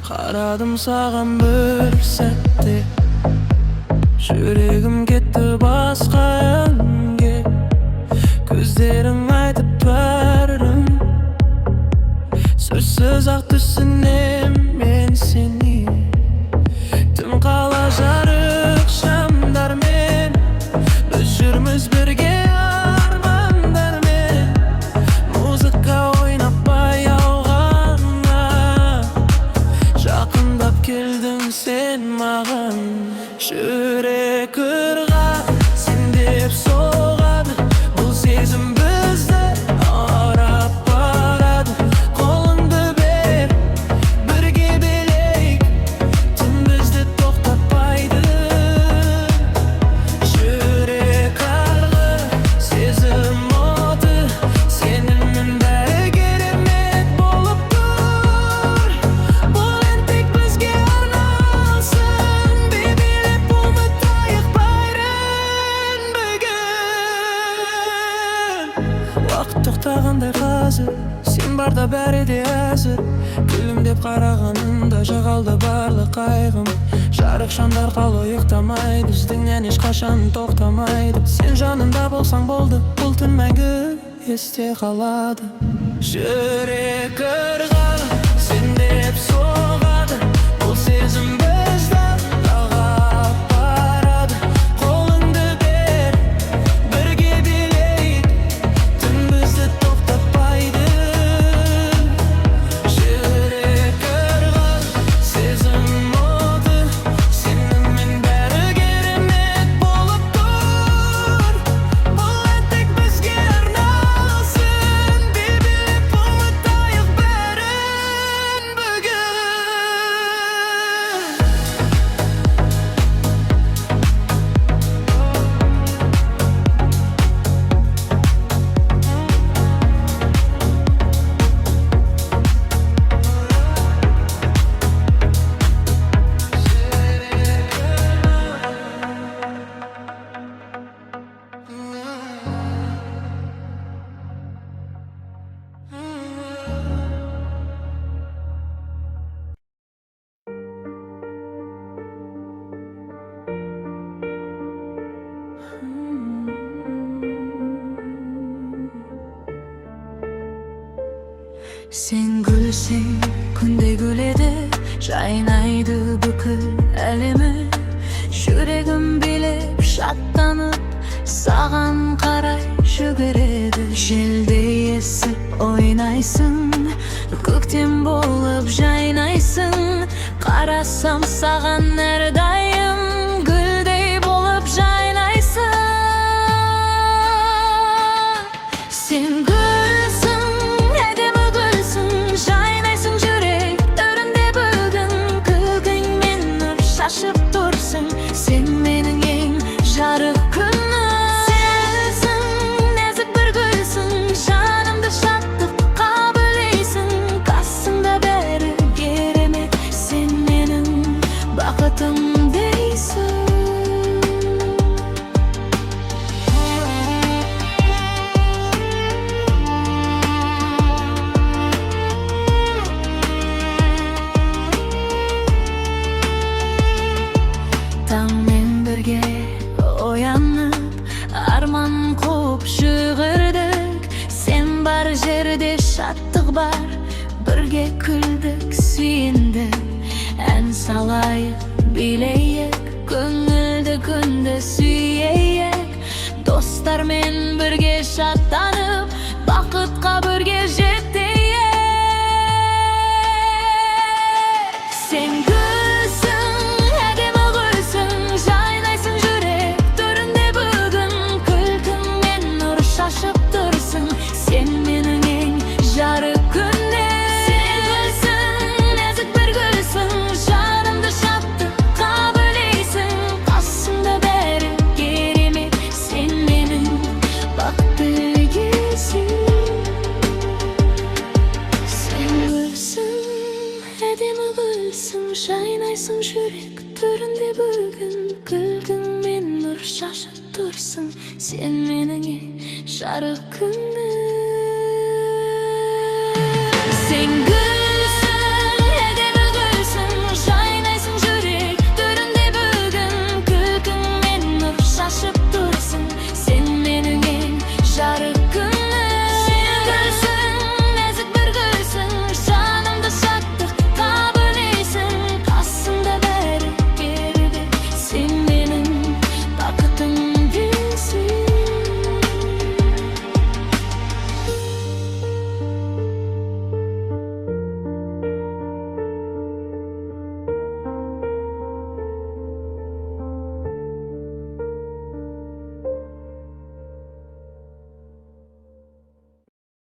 Qaradım sağan bir sette, yüreğim ketdi başqa yönge. Gözlerin aytıp berim, sözsüz aq düşünem men seni. Tüm qala jarık şamdarmen, öşürmüz birge armandarmen. Muzika oynap bayağına, жақындап келдің sen mağan. Жүрек ырғап сен деп соғады, бұл сезім бізді арап барады. Қолыңды бер, бірге билейік, түн бізді тоқтатпайды. Жүрек арғы сезім оты, сенімнің бәрі керемет болып тұр. Бұл ән тек бізге арналсын, бейбілеп ұмытайық бәрін бүгін. Уақыт тоқтағандай қазір, сен барда бәрі де әзір. Күлімдеп қарағаныңда жағалды барлық қайғым. Жарық шамдар қалы ұйықтамайды, біздіңнен ешқашан тоқтамайды. Сен жанымда болсаң болды, бұл түн мәңгі есте қалады. Жүрек ырғағы сен деп соғады, бұл сезім бізді лағап барады. Қолыңды бер, бірге билейік, түн бізді тоқтатпайды. Жүрек ырғағы сезім оты, сеніммен бәрі керемет болып тұр. Бұл ән тек бізге арналсын, бейбілеп ұмытайық бәрін бүгін. Sen gülsün, күнде güledi, жайнайды бүкіл әлемі. Жүрегім билеп, шаттанып, саған қарай жүгіреді. Желдей есіп ойнайсың, көктем болып жайнайсың. Қарасам саған әрдайым, гүлдей болып жайнайсың. Сен гүлсің, әдемі гүлсің, жайнайсың жүрек төрінде бүгін. Күлкіңмен нұр шашып тұрсың, сен менің ең жарық күнім. Сенсің, нәзік бір гүлсің, жанымды шаттыққа бөлейсің. Қасыңда бәрі керемет, сен менің бақытым дейсің. Таңмен бірге оянып, арман қуып жүгірдік. Сен бар жерде шаттық бар, бірге күлдік, сүйіндік. Ән салайық, билейік, көңілді күнді сүйейік. Достармен бірге шаттанып, бақытқа бірге жетейік. Сен гүлсің, әдемі гүлсің, жайнайсың жүрек төрінде бүгін. Күлкіңмен нұр шашып тұрсың, сен менің ең жарық күнім. Сен гүлсің, нәзік бір гүлсің, жанымды шаттыққа бөлейсің. Қасымда бәрі керемет, сен менің бақытты кезім. Сен гүлсің, әдемі гүлсің, жайнайсың жүрек төрінде бүгін. Күлкіңмен нұр шашып тұрсың, сен менің ең жарық күнім.